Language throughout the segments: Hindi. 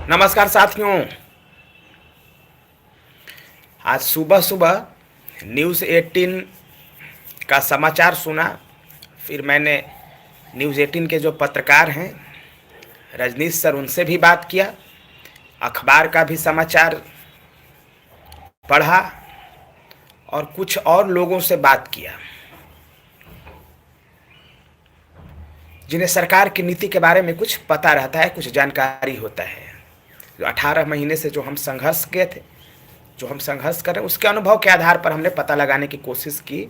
नमस्कार साथियों। आज सुबह सुबह न्यूज़ 18 का समाचार सुना। फिर मैंने न्यूज़ 18 के जो पत्रकार हैं रजनीश सर, उनसे भी बात किया। अखबार का भी समाचार पढ़ा और कुछ और लोगों से बात किया जिन्हें सरकार की नीति के बारे में कुछ पता रहता है, कुछ जानकारी होता है। 18 महीने से जो हम संघर्ष किए थे, जो हम संघर्ष कर रहे हैं, उसके अनुभव के आधार पर हमने पता लगाने की कोशिश की।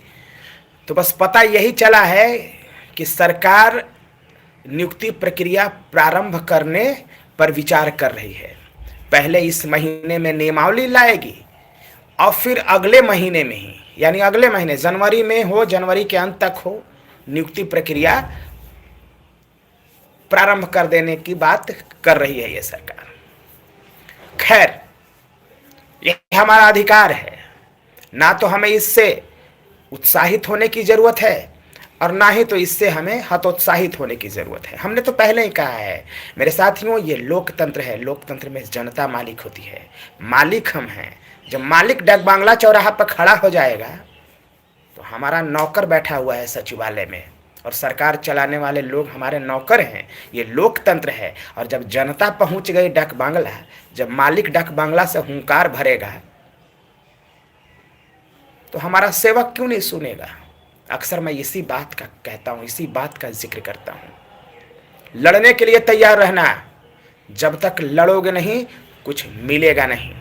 तो बस पता यही चला है कि सरकार नियुक्ति प्रक्रिया प्रारंभ करने पर विचार कर रही है। पहले इस महीने में नियमावली लाएगी और फिर अगले महीने में ही, यानी अगले महीने जनवरी में हो, जनवरी के अंत तक हो, नियुक्ति प्रक्रिया प्रारंभ कर देने की बात कर रही है ये सरकार। खैर, यह हमारा अधिकार है, ना तो हमें इससे उत्साहित होने की जरूरत है और ना ही तो इससे हमें हतोत्साहित होने की जरूरत है। हमने तो पहले ही कहा है मेरे साथियों, ये लोकतंत्र है। लोकतंत्र में जनता मालिक होती है, मालिक हम हैं। जब मालिक डाक बांग्ला चौराहा पर खड़ा हो जाएगा तो हमारा नौकर बैठा हुआ है सचिवालय में और सरकार चलाने वाले लोग हमारे नौकर हैं। ये लोकतंत्र है। और जब जनता पहुंच गई डाक बांग्ला, जब मालिक डाक बांग्ला से हुंकार भरेगा तो हमारा सेवक क्यों नहीं सुनेगा। अक्सर मैं इसी बात का कहता हूं, इसी बात का जिक्र करता हूं। लड़ने के लिए तैयार रहना, जब तक लड़ोगे नहीं कुछ मिलेगा नहीं।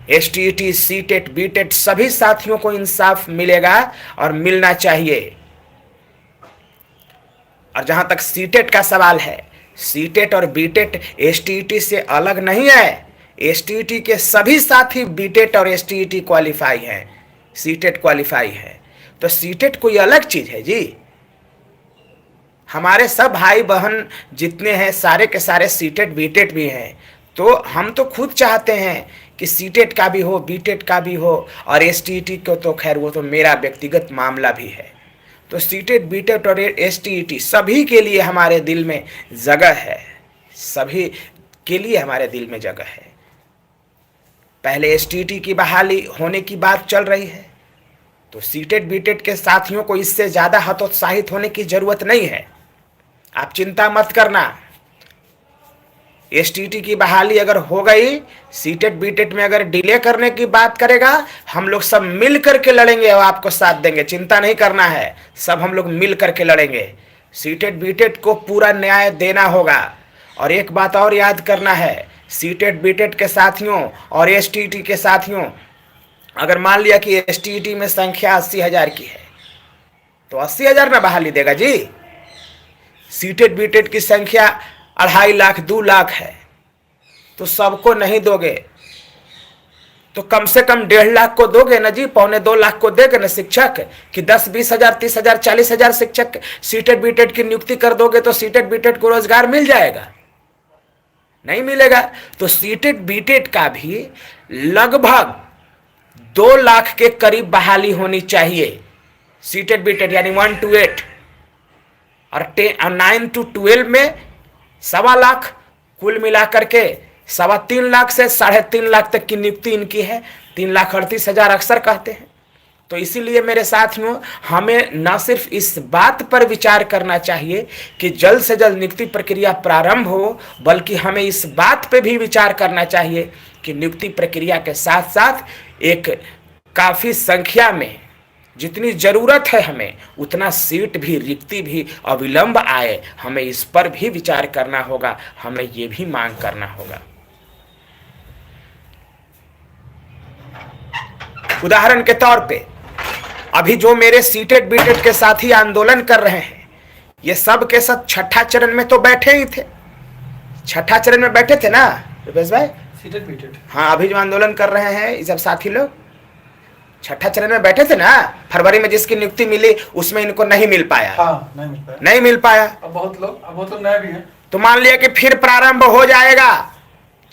एसटीईटी, सीटेट, बीटेट सभी साथियों को इंसाफ मिलेगा और मिलना चाहिए। और जहां तक सीटेट का सवाल है, सीटेट और बीटेट एसटीईटी से अलग नहीं है। एसटीईटी के सभी साथी बीटेट और एसटीईटी क्वालिफाई हैं, सीटेट क्वालिफाई है। तो सीटेट कोई अलग चीज है जी। हमारे सब भाई बहन जितने हैं सारे के सारे सीटेट बीटेट भी हैं। तो हम तो खुद चाहते हैं कि सीटेट का भी हो, बीटेट का भी हो, और एसटीईटी को तो खैर वो तो मेरा व्यक्तिगत मामला भी है। तो सीटेट, बीटेट और एसटीईटी सभी के लिए हमारे दिल में जगह है, सभी के लिए हमारे दिल में जगह है। पहले एसटीईटी की बहाली होने की बात चल रही है, तो सीटेट बीटेट के साथियों को इससे ज़्यादा हतोत्साहित होने की जरूरत नहीं है। आप चिंता मत करना। एसटीईटी की बहाली अगर हो गई, सीटेट बीटेट में अगर डिले करने की बात करेगा, हम लोग सब मिल करके लड़ेंगे और आपको साथ देंगे। चिंता नहीं करना है, सब हम लोग मिल करके लड़ेंगे। सीटेट बीटेट को पूरा न्याय देना होगा। और एक बात और याद करना है, सीटेट बीटेट के साथियों और एसटीईटी के साथियों, अगर मान लिया कि एसटीईटी में संख्या 80,000 की है तो 80,000 ना बहाली देगा जी। सीटेट बीटेट की संख्या 2.5 लाख 2 लाख है, तो सबको नहीं दोगे तो कम से कम 1.5 लाख को दोगे ना जी, 1.25 लाख को देगे ना शिक्षक, कि 10, 20,000, 30,000, 40,000 शिक्षक सीटेट बीटेट की नियुक्ति कर दोगे तो सीटेट बीटेट को रोजगार मिल जाएगा? नहीं मिलेगा। तो सीटेट बीटेट का भी लगभग 2 लाख के करीब बहाली होनी चाहिए। सीटेट बीटेट यानी 1 to 8 और 9 to 12 में 1.25 लाख, कुल मिलाकर के 3.25 लाख से 3.5 लाख तक की नियुक्ति इनकी है। 3,38,000 अक्सर कहते हैं। तो इसीलिए मेरे साथियों, हमें न सिर्फ इस बात पर विचार करना चाहिए कि जल्द से जल्द नियुक्ति प्रक्रिया प्रारंभ हो, बल्कि हमें इस बात पे भी विचार करना चाहिए कि नियुक्ति प्रक्रिया के साथ साथ एक काफ़ी संख्या में जितनी ज़रूरत है हमें उतना सीट भी, रिक्ति भी अविलंब आए। हमें इस पर भी विचार करना होगा, हमें ये भी मांग करना होगा। उदाहरण के तौर पे अभी जो मेरे सीटेट बीटेट के साथी आंदोलन कर रहे हैं, ये सब के सब छठा चरण में तो बैठे ही थे। छठा चरण में बैठे थे ना रुपेश भाई? सीटेट बीटेट, हाँ, अभी जो आंदोलन कर रहे हैं ये सब साथी लोग छठा चरण में बैठे थे ना। फरवरी में जिसकी नियुक्ति मिली उसमें इनको नहीं मिल पाया। हाँ, नहीं मिल पाया, नहीं मिल पाया। अब बहुत लोग नए भी हैं। तो मान लिया कि फिर प्रारंभ हो जाएगा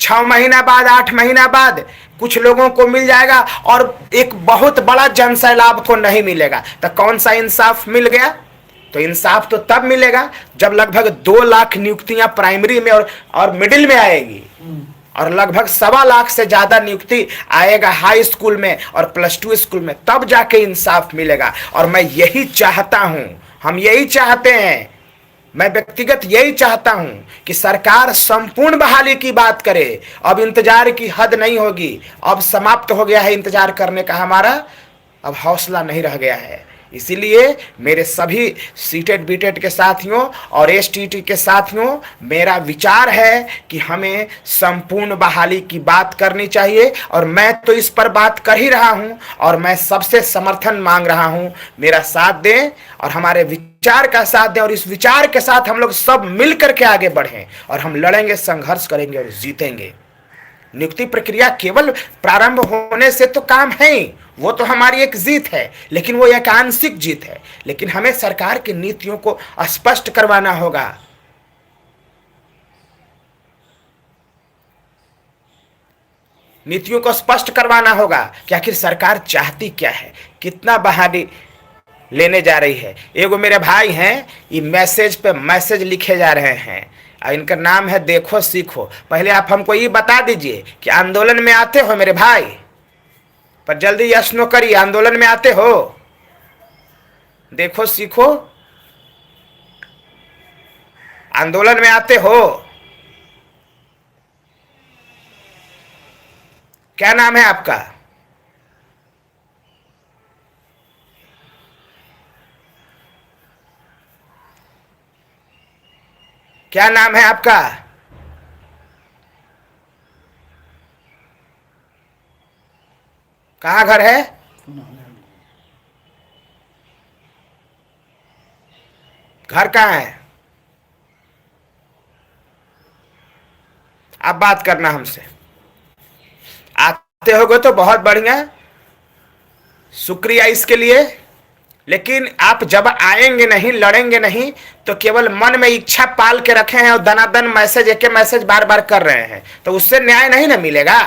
6 महीना बाद, 8 महीना बाद कुछ लोगों को मिल जाएगा और एक बहुत बड़ा जनसैलाब को नहीं मिलेगा। तो कौन सा इंसाफ मिल गया? तो इंसाफ तो तब मिलेगा जब लगभग 2 लाख नियुक्तियां प्राइमरी में और मिडिल में आएगी, और लगभग 1.25 लाख से ज्यादा नियुक्ति आएगा हाई स्कूल में और +2 स्कूल में, तब जाके इंसाफ मिलेगा। और मैं यही चाहता हूं, हम यही चाहते हैं, मैं व्यक्तिगत यही चाहता हूं कि सरकार संपूर्ण बहाली की बात करे। अब इंतजार की हद नहीं होगी, अब समाप्त हो गया है इंतजार करने का हमारा, अब हौसला नहीं रह गया है। इसीलिए मेरे सभी सीटेट बीटेट के साथियों और एसटीटी के साथियों, मेरा विचार है कि हमें संपूर्ण बहाली की बात करनी चाहिए, और मैं तो इस पर बात कर ही रहा हूं और मैं सबसे समर्थन मांग रहा हूं। मेरा साथ दें और हमारे विचार का साथ दें, और इस विचार के साथ हम लोग सब मिलकर के आगे बढ़ें और हम लड़ेंगे, संघर्ष करेंगे और जीतेंगे। नियुक्ति प्रक्रिया केवल प्रारंभ होने से तो काम है ही, वो तो हमारी एक जीत है, लेकिन वो एक आंशिक जीत है। लेकिन हमें सरकार की नीतियों को स्पष्ट करवाना होगा। नीतियों को स्पष्ट करवाना होगा कि आखिर सरकार चाहती क्या है, कितना बहाली लेने जा रही है। एगो मेरे भाई हैं, ये मैसेज पे मैसेज लिखे जा रहे हैं, इनका नाम है देखो सीखो। पहले आप हमको ये बता दीजिए कि आंदोलन में आते हो मेरे भाई, पर जल्दी यश नो करिए, आंदोलन में आते हो? देखो सीखो, आंदोलन में आते हो? क्या नाम है आपका? क्या नाम है आपका? कहाँ घर है? घर कहाँ है? आप बात करना हमसे। आते होगे तो बहुत बढ़िया, शुक्रिया इसके लिए। लेकिन आप जब आएंगे नहीं, लड़ेंगे नहीं, तो केवल मन में इच्छा पाल के रखे हैं और दनादन मैसेज, एक मैसेज बार बार कर रहे हैं, तो उससे न्याय नहीं ना मिलेगा।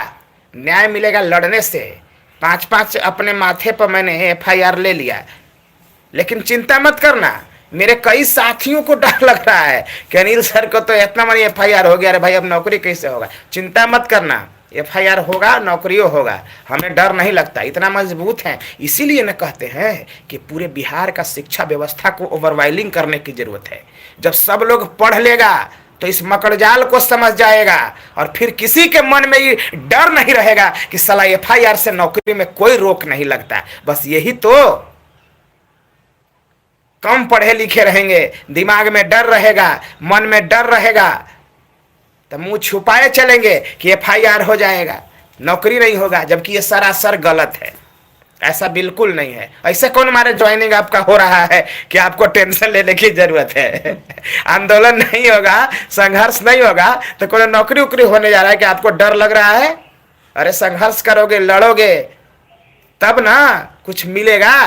न्याय मिलेगा लड़ने से। 5-5 अपने माथे पर मैंने FIR ले लिया, लेकिन चिंता मत करना, मेरे कई साथियों को डर लग रहा है कि अनिल सर को तो इतना बड़ी FIR हो गया, अरे भाई अब नौकरी कैसे होगा। चिंता मत करना, FIR होगा, नौकरियों होगा, हमें डर नहीं लगता, इतना मजबूत है। इसीलिए न कहते हैं कि पूरे बिहार का शिक्षा व्यवस्था को ओवरवाइलिंग करने की जरूरत है। जब सब लोग पढ़ लेगा तो इस मकड़जाल को समझ जाएगा, और फिर किसी के मन में ये डर नहीं रहेगा कि साला FIR से नौकरी में कोई रोक नहीं लगता। बस यही तो, कम पढ़े लिखे रहेंगे, दिमाग में डर रहेगा, मन में डर रहेगा, तो मुंह छुपाए चलेंगे कि FIR हो जाएगा, नौकरी नहीं होगा, जबकि ये सरासर गलत है। ऐसा बिल्कुल नहीं है। ऐसे कौन हमारे ज्वाइनिंग आपका हो रहा है कि आपको टेंशन लेने की जरूरत है? आंदोलन नहीं होगा, संघर्ष नहीं होगा, तो कोई नौकरी उकरी होने जा रहा है कि आपको डर लग रहा है? अरे संघर्ष करोगे, लड़ोगे, तब ना कुछ मिलेगा।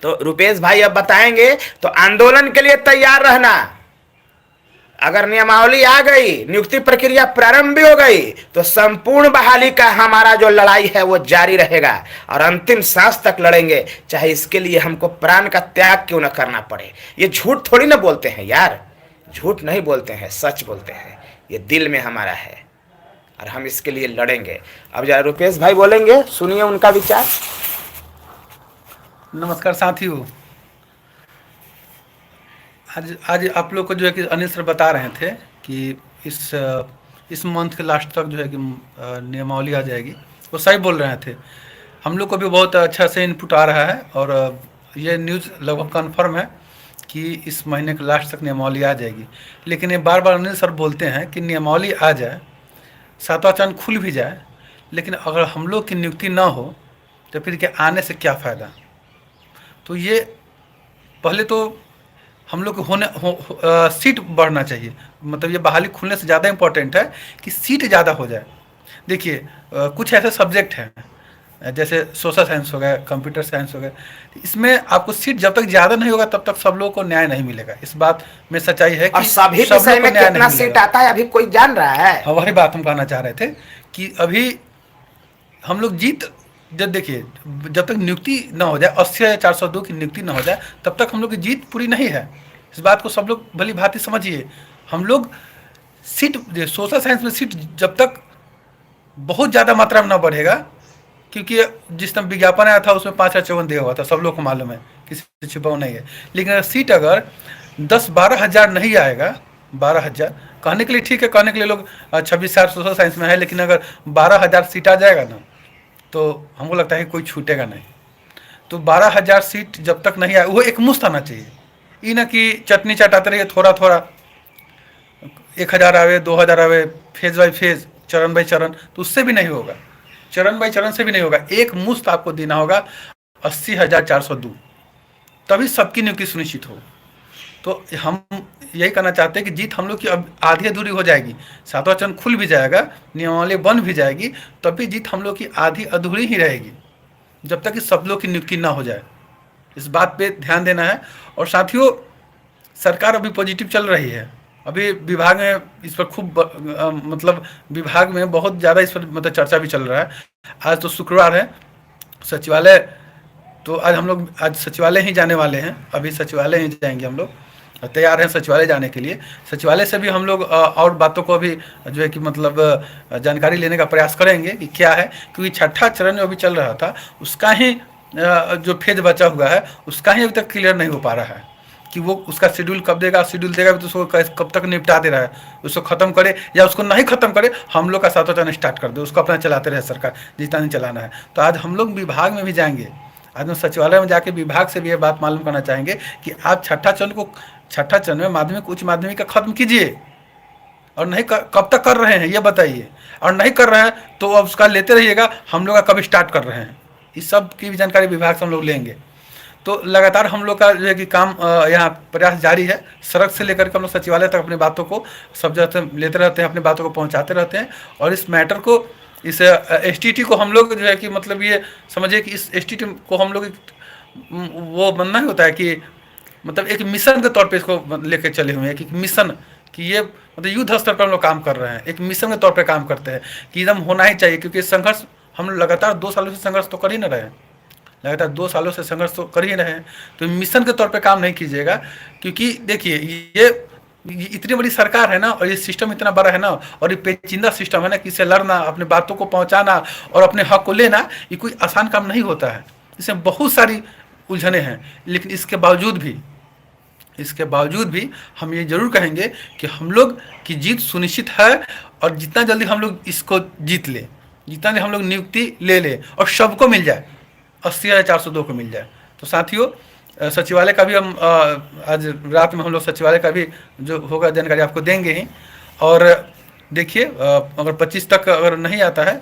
तो रुपेश भाई अब बताएंगे, तो आंदोलन के लिए तैयार रहना। अगर नियमावली आ गई, नियुक्ति प्रक्रिया प्रारंभ भी हो गई, तो संपूर्ण बहाली का हमारा जो लड़ाई है वो जारी रहेगा, और अंतिम सांस तक लड़ेंगे, चाहे इसके लिए हमको प्राण का त्याग क्यों न करना पड़े। ये झूठ थोड़ी ना बोलते हैं यार, झूठ नहीं बोलते हैं, सच बोलते हैं, ये दिल में हमारा है, और हम इसके लिए लड़ेंगे। अब जरा रुपेश भाई बोलेंगे, सुनिए उनका विचार। नमस्कार साथियों, आज आप लोग को जो है कि अनिल सर बता रहे थे कि इस मंथ के लास्ट तक जो है कि नियमावली आ जाएगी। वो सही बोल रहे थे, हम लोग को भी बहुत अच्छा से इनपुट आ रहा है, और ये न्यूज़ लगभग कन्फर्म है कि इस महीने के लास्ट तक नियमावली आ जाएगी। लेकिन ये बार बार अनिल सर बोलते हैं कि नियमावली आ जाए, 7वां चरण खुल भी जाए, लेकिन अगर हम लोग की नियुक्ति ना हो तो फिर क्या आने से क्या फ़ायदा। तो ये पहले तो हम लोग को सीट बढ़ना चाहिए, मतलब ये बहाली खुलने से ज़्यादा इम्पोर्टेंट है कि सीट ज़्यादा हो जाए। देखिए कुछ ऐसे सब्जेक्ट हैं जैसे सोशल साइंस हो गया, कंप्यूटर साइंस हो गया, इसमें आपको सीट जब तक ज़्यादा नहीं होगा तब तक सब लोगों को न्याय नहीं मिलेगा। इस बात में सच्चाई है कि सभी विषय में कितना सीट आता है अभी कोई जान रहा है? वही बात हम कहना चाह रहे थे कि अभी हम लोग जीत जब देखिए, जब तक नियुक्ति ना हो जाए, 80,402 की नियुक्ति ना हो जाए, तब तक हम लोग की जीत पूरी नहीं है। इस बात को सब लोग भली भांति समझिए। हम लोग सीट, सोशल साइंस में सीट जब तक बहुत ज़्यादा मात्रा में ना बढ़ेगा, क्योंकि जिस टाइम विज्ञापन आया था उसमें 5,054 दिया हुआ था, सब लोग को मालूम है, किसी से छिपाऊ नहीं है। लेकिन अगर सीट अगर 10-12 हज़ार नहीं आएगा, 12,000 कहने के लिए ठीक है, कहने के लिए लोग 26,000 सोशल साइंस में है, लेकिन अगर 12,000 सीट आ जाएगा ना, तो हमको लगता है कि कोई छूटेगा नहीं। तो 12,000 सीट जब तक नहीं आए, वो एक मुश्त आना चाहिए, ये ना कि चटनी चटाते रहिए थोड़ा थोड़ा, 1,000 आवे, 2,000 आवे, फेज बाई फेज, चरण बाई चरण, तो उससे भी नहीं होगा, चरण बाई चरण से भी नहीं होगा। एक मुश्त आपको देना होगा 80,402, तभी सबकी नियुक्ति सुनिश्चित हो। तो हम यही कहना चाहते हैं कि जीत हम लोग की अब आधी अधूरी हो जाएगी। 7वां चरण खुल भी जाएगा, नियमावली बन भी जाएगी, तब भी जीत हम लोग की आधी अधूरी ही रहेगी, जब तक कि सब लोग की नियुक्ति ना हो जाए। इस बात पे ध्यान देना है। और साथियों, सरकार अभी पॉजिटिव चल रही है। अभी विभाग में इस पर खूब मतलब विभाग में बहुत ज़्यादा इस पर मतलब चर्चा भी चल रहा है। आज तो शुक्रवार है, सचिवालय, तो आज हम लोग आज सचिवालय ही जाने वाले हैं। अभी सचिवालय ही जाएंगे हम लोग, तैयार हैं सचिवालय जाने के लिए। सचिवालय से भी हम लोग और बातों को अभी जो है कि मतलब जानकारी लेने का प्रयास करेंगे कि क्या है, क्योंकि 6ठा चरण जो अभी चल रहा था उसका ही जो फेज बचा हुआ है उसका ही अभी तक क्लियर नहीं हो पा रहा है कि वो उसका शेड्यूल कब देगा। शेड्यूल देगा तो उसको कब तक निपटा दे रहा है, उसको ख़त्म करे या उसको नहीं ख़त्म करे, हम लोग का 7वां चरण स्टार्ट कर दे, उसको अपना चलाते रहे सरकार, जितना नहीं चलाना है। तो आज हम लोग विभाग में भी जाएंगे, आज हम सचिवालय में जाके विभाग से भी ये बात मालूम करना चाहेंगे कि आप 6ठा चरण में माध्यमिक उच्च माध्यमिक का खत्म कीजिए, और नहीं कब तक कर रहे हैं ये बताइए, और नहीं कर रहे हैं तो अब उसका लेते रहिएगा, हम लोग का कब स्टार्ट कर रहे हैं, इस सब की भी जानकारी विभाग से हम लोग लेंगे। तो लगातार हम लोग का जो है कि काम यहाँ प्रयास जारी है, सड़क से लेकर के हम लोग सचिवालय तक अपनी बातों को सब जगह लेते रहते हैं, अपनी बातों को पहुँचाते रहते हैं। और इस मैटर को, इस STT को हम लोग जो है कि मतलब ये समझिए कि इस STT को हम लोग वो बनना ही होता है कि मतलब एक मिशन के तौर पे इसको लेके चले हुए हैं, कि मिशन, कि ये मतलब युद्ध स्तर पर हम लोग काम कर रहे हैं, एक मिशन के तौर पे काम करते हैं कि एकदम होना ही चाहिए। क्योंकि संघर्ष हम लोग लगातार 2 सालों से संघर्ष तो कर ही ना रहे हैं, लगातार 2 सालों से संघर्ष तो कर ही रहे हैं। तो मिशन के तौर पे काम नहीं कीजिएगा, क्योंकि देखिए ये इतनी बड़ी सरकार है ना, और ये सिस्टम इतना बड़ा है ना, और ये पेचीदा सिस्टम है ना, कि इससे लड़ना, अपने बातों को पहुंचाना और अपने हक को लेना, ये कोई आसान काम नहीं होता है। इसमें बहुत सारी उलझने हैं, लेकिन इसके बावजूद भी हम ये जरूर कहेंगे कि हम लोग की जीत सुनिश्चित है, और जितना जल्दी हम लोग इसको जीत ले, जितना जल्दी हम लोग नियुक्ति ले ले और सबको मिल जाए, 80,402 को मिल जाए। तो साथियों, सचिवालय का भी हम आज रात में हम लोग सचिवालय का भी जो होगा जानकारी आपको देंगे ही। और देखिए, अगर 25 तक अगर नहीं आता है,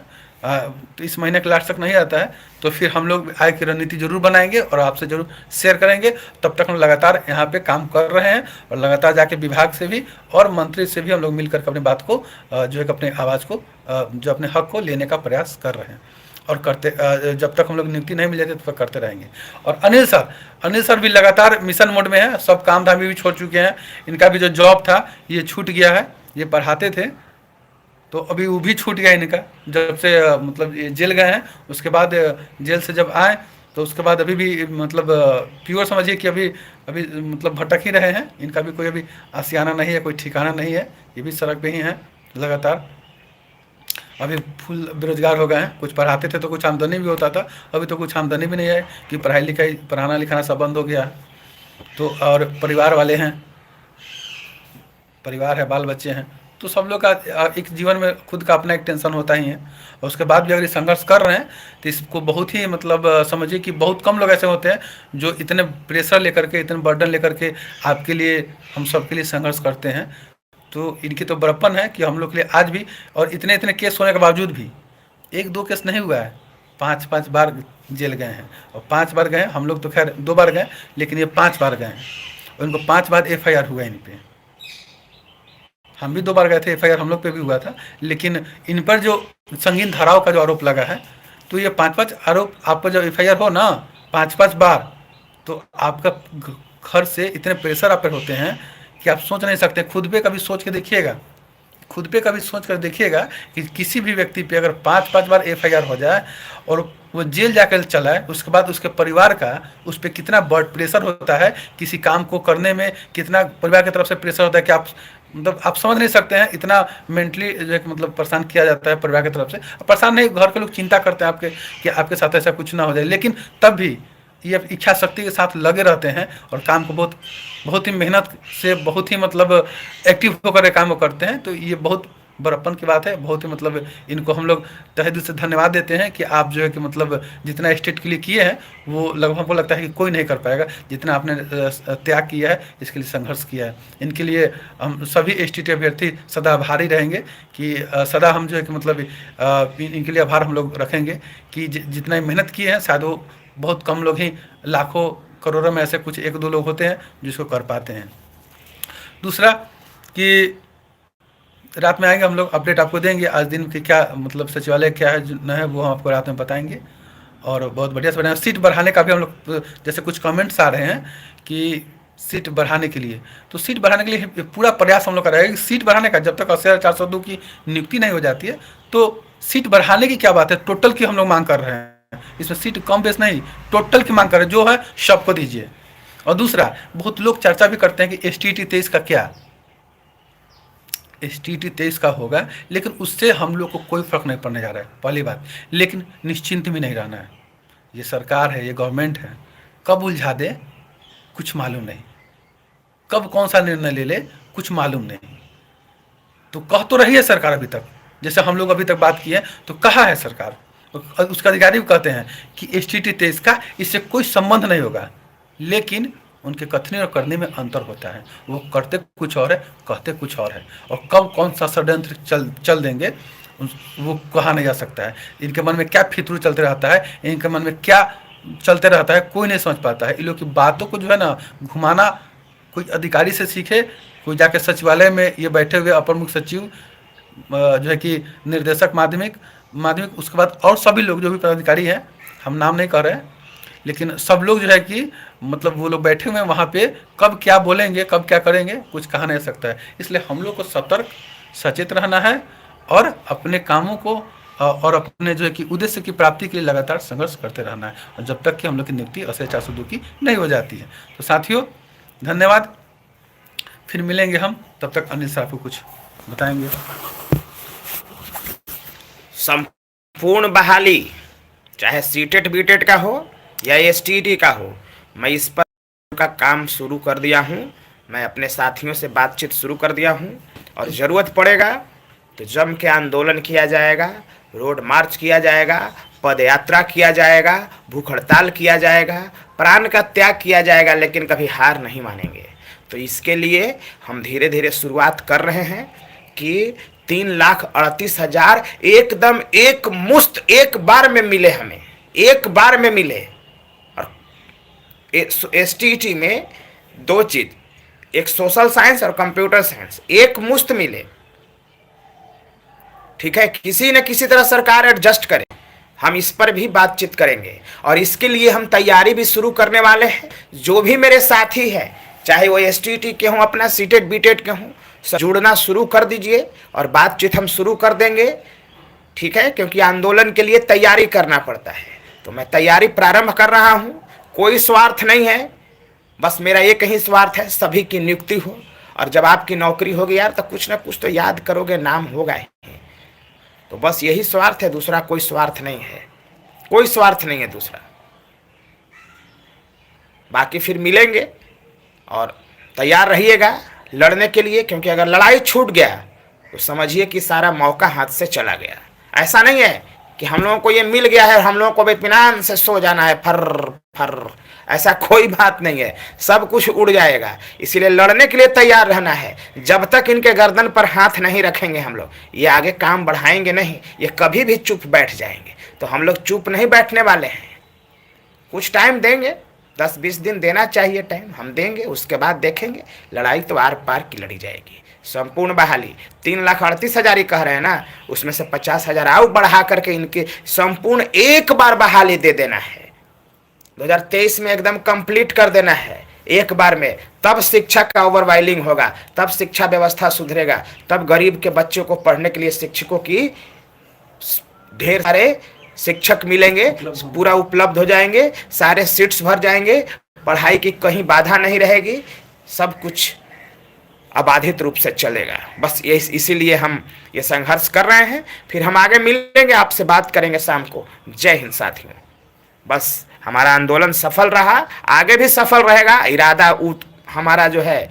तो इस महीने के लास्ट तक नहीं आता है, तो फिर हम लोग आय की रणनीति जरूर बनाएंगे और आपसे जरूर शेयर करेंगे। तब तक हम लगातार यहाँ पे काम कर रहे हैं, और लगातार जाके विभाग से भी और मंत्री से भी हम लोग मिलकर अपनी बात को जो है अपने आवाज़ को, जो अपने हक को लेने का प्रयास कर रहे हैं, और करते जब तक हम लोग नियुक्ति नहीं मिल जाती तब तक करते रहेंगे। और अनिल सर भी लगातार मिशन मोड में है, सब काम धाम भी छोड़ चुके हैं। इनका भी जो जॉब था ये छूट गया है, ये पढ़ाते थे तो अभी वो भी छूट गया इनका, जब से मतलब ये जेल गए हैं। उसके बाद जेल से जब आए तो उसके बाद अभी भी मतलब प्योर समझिए कि अभी मतलब भटक ही रहे हैं। इनका भी कोई अभी आशियाना नहीं है, कोई ठिकाना नहीं है, ये भी सड़क पे ही हैं लगातार। अभी फुल बेरोजगार हो गए हैं। कुछ पढ़ाते थे तो कुछ आमदनी भी होता था, अभी तो कुछ आमदनी भी नहीं है, कि पढ़ाना लिखाना सब बंद हो गया। तो और परिवार वाले हैं, परिवार है, बाल बच्चे हैं, तो सब लोग का एक जीवन में खुद का अपना एक टेंशन होता ही है। और उसके बाद भी अगर संघर्ष कर रहे हैं तो इसको बहुत ही मतलब समझिए कि बहुत कम लोग ऐसे होते हैं जो इतने प्रेशर लेकर के, इतने बर्डन लेकर के आपके लिए, हम सब के लिए संघर्ष करते हैं। तो इनकी तो बड़प्पन है कि हम लोग के लिए आज भी, और इतने केस होने के बावजूद भी 1-2 केस नहीं हुआ है, 5-5 बार जेल गए हैं। और 5 बार गए, हम लोग तो खैर 2 बार गए, लेकिन ये 5 बार गए हैं, और इनको 5 बार FIR हुआ इन पे। हम भी 2 बार गए थे, FIR हम लोग पे भी हुआ था, लेकिन इन पर जो संगीन धाराओं का जो आरोप लगा है, तो ये 5-5 आरोप आप पर जब FIR हो ना 5-5 बार, तो आपका घर से इतने प्रेशर आप पर होते हैं कि आप सोच नहीं सकते। खुद पे कभी सोच के देखिएगा, खुद पे कभी सोच कर देखिएगा कि किसी भी व्यक्ति पे अगर 5-5 बार FIR हो जाए, और वो जेल जाकर चला है, उसके बाद उसके परिवार का उस पर कितना बर्ड प्रेशर होता है, किसी काम को करने में कितना परिवार की तरफ से प्रेशर होता है कि आप मतलब आप समझ नहीं सकते हैं, इतना मेंटली जो है कि मतलब परेशान किया जाता है परिवार की तरफ से। परेशान नहीं, घर के लोग चिंता करते हैं आपके कि आपके साथ ऐसा कुछ ना हो जाए, लेकिन तब भी ये इच्छा शक्ति के साथ लगे रहते हैं और काम को बहुत बहुत ही मेहनत से, बहुत ही मतलब एक्टिव होकर काम को करते हैं। तो ये बहुत बड़प्पन की बात है, बहुत ही मतलब इनको हम लोग तहे दिल से धन्यवाद देते हैं कि आप जो है कि मतलब जितना स्टेट के लिए किए हैं वो लगभग हमको लगता है कि कोई नहीं कर पाएगा जितना आपने त्याग किया है, इसके लिए संघर्ष किया है। इनके लिए हम सभी स्टेट अभ्यर्थी सदा आभारी रहेंगे कि सदा हम जो है कि मतलब इनके लिए आभार हम लोग रखेंगे कि जितना मेहनत किए हैं शायद वो बहुत कम लोग ही, लाखों करोड़ों में ऐसे कुछ एक दो लोग होते हैं जिसको कर पाते हैं। दूसरा कि रात में आएंगे हम लोग, अपडेट आपको देंगे आज दिन की क्या मतलब सचिवालय क्या है जो न है वो हम आपको रात में बताएंगे। और बहुत बढ़िया से बढ़िया सीट बढ़ाने का भी हम लोग, जैसे कुछ कमेंट्स आ रहे हैं कि सीट बढ़ाने के लिए, तो सीट बढ़ाने के लिए पूरा प्रयास हम लोग कर रहे हैं। सीट बढ़ाने का जब तक 80,402 की नियुक्ति नहीं हो जाती है तो सीट बढ़ाने की क्या बात है, टोटल की हम लोग मांग कर रहे हैं। इसमें सीट कम बेस नहीं, टोटल की मांग कर रहे हैं, जो है सबको दीजिए। और दूसरा, बहुत लोग चर्चा भी करते हैं कि STT 23 का क्या, STT 23 का होगा लेकिन उससे हम लोग को कोई फर्क नहीं पड़ने जा रहा है, पहली बात। लेकिन निश्चिंत भी नहीं रहना है, ये सरकार है, ये गवर्नमेंट है, कब उलझा दे कुछ मालूम नहीं, कब कौन सा निर्णय ले ले कुछ मालूम नहीं। तो कह तो रही है सरकार अभी तक, जैसे हम लोग अभी तक बात की है तो कहा है सरकार, उसका अधिकारी भी कहते हैं कि STT 23 का इससे कोई संबंध नहीं होगा, लेकिन उनके कथनी और करने में अंतर होता है। वो करते कुछ और है, कहते कुछ और है, और कब कौन सा षड्यंत्र चल देंगे वो कहा नहीं जा सकता है। इनके मन में क्या फितरू चलते रहता है, इनके मन में क्या चलते रहता है, कोई नहीं समझ पाता है। इन लोग की बातों को जो है ना घुमाना कोई अधिकारी से सीखे, कोई जाके सचिवालय में ये बैठे हुए अपर मुख्य सचिव जो है कि निर्देशक माध्यमिक, उसके बाद और सभी लोग जो भी पदाधिकारी हैं, हम नाम नहीं कर रहे हैं, लेकिन सब लोग जो है कि मतलब वो लोग बैठे हुए हैं वहाँ पे, कब क्या बोलेंगे कब क्या करेंगे कुछ कहा नहीं सकता है। इसलिए हम लोग को सतर्क सचेत रहना है और अपने कामों को और अपने जो है कि उद्देश्य की प्राप्ति के लिए लगातार संघर्ष करते रहना है, और जब तक कि हम लोग की नियुक्ति 80,402 की नहीं हो जाती है। तो साथियों धन्यवाद, फिर मिलेंगे हम, तब तक अनिल साहब को कुछ बताएंगे। संपूर्ण बहाली चाहे सीटेट बीटेट का हो या STT का हो, मैं इस पर का काम शुरू कर दिया हूँ। मैं अपने साथियों से बातचीत शुरू कर दिया हूँ, और ज़रूरत पड़ेगा तो जम के आंदोलन किया जाएगा, रोड मार्च किया जाएगा, पद यात्रा किया जाएगा, भूख हड़ताल किया जाएगा, प्राण का त्याग किया जाएगा, लेकिन कभी हार नहीं मानेंगे। तो इसके लिए हम धीरे धीरे शुरुआत कर रहे हैं कि 3,38,000 एकदम एक मुश्त एक बार में मिले, हमें एक बार में मिले। और STT में 2 चीज, एक सोशल साइंस और कंप्यूटर साइंस एक मुश्त मिले। ठीक है, किसी न किसी तरह सरकार एडजस्ट करे, हम इस पर भी बातचीत करेंगे, और इसके लिए हम तैयारी भी शुरू करने वाले हैं। जो भी मेरे साथी है, चाहे वो STT के हों, अपना सीटेट बीटेट के हों, जुड़ना शुरू कर दीजिए और बातचीत हम शुरू कर देंगे। ठीक है, क्योंकि आंदोलन के लिए तैयारी करना पड़ता है, तो मैं तैयारी प्रारंभ कर रहा हूँ। कोई स्वार्थ नहीं है, बस मेरा एक ही स्वार्थ है, सभी की नियुक्ति हो। और जब आपकी नौकरी होगी यार, तो कुछ ना कुछ तो याद करोगे, नाम होगा ही। तो बस यही स्वार्थ है, दूसरा कोई स्वार्थ नहीं है, कोई स्वार्थ नहीं है दूसरा। बाकी फिर मिलेंगे, और तैयार रहिएगा लड़ने के लिए, क्योंकि अगर लड़ाई छूट गया तो समझिए कि सारा मौका हाथ से चला गया। ऐसा नहीं है कि हम लोगों को ये मिल गया है और हम लोगों को इत्मीनान से सो जाना है फर फर, ऐसा कोई बात नहीं है, सब कुछ उड़ जाएगा। इसीलिए लड़ने के लिए तैयार रहना है। जब तक इनके गर्दन पर हाथ नहीं रखेंगे हम लोग, ये आगे काम बढ़ाएंगे नहीं, ये कभी भी चुप बैठ जाएंगे। तो हम लोग चुप नहीं बैठने वाले हैं, कुछ टाइम देंगे, 10-20 दिन देना चाहिए टाइम, हम देंगे। उसके बाद देखेंगे, लड़ाई तो आर पार की लड़ी जाएगी। संपूर्ण बहाली 3,38,000 ही कह रहे हैं ना, उसमें से 50,000 और बढ़ा करके इनके संपूर्ण एक बार बहाली दे देना है। 2023 में एकदम कंप्लीट कर देना है एक बार में, तब शिक्षा का ओवरवाइलिंग होगा, तब शिक्षा व्यवस्था सुधरेगा, तब गरीब के बच्चों को पढ़ने के लिए शिक्षकों की ढेर सारे शिक्षक मिलेंगे, पूरा उपलब्ध हो जाएंगे, सारे सीट्स भर जाएंगे, पढ़ाई की कहीं बाधा नहीं रहेगी, सब कुछ अबाधित रूप से चलेगा। बस ये इसीलिए हम ये संघर्ष कर रहे हैं। फिर हम आगे मिलेंगे, आपसे बात करेंगे शाम को। जय हिंद साथियों। बस हमारा आंदोलन सफल रहा, आगे भी सफल रहेगा। इरादा हमारा जो है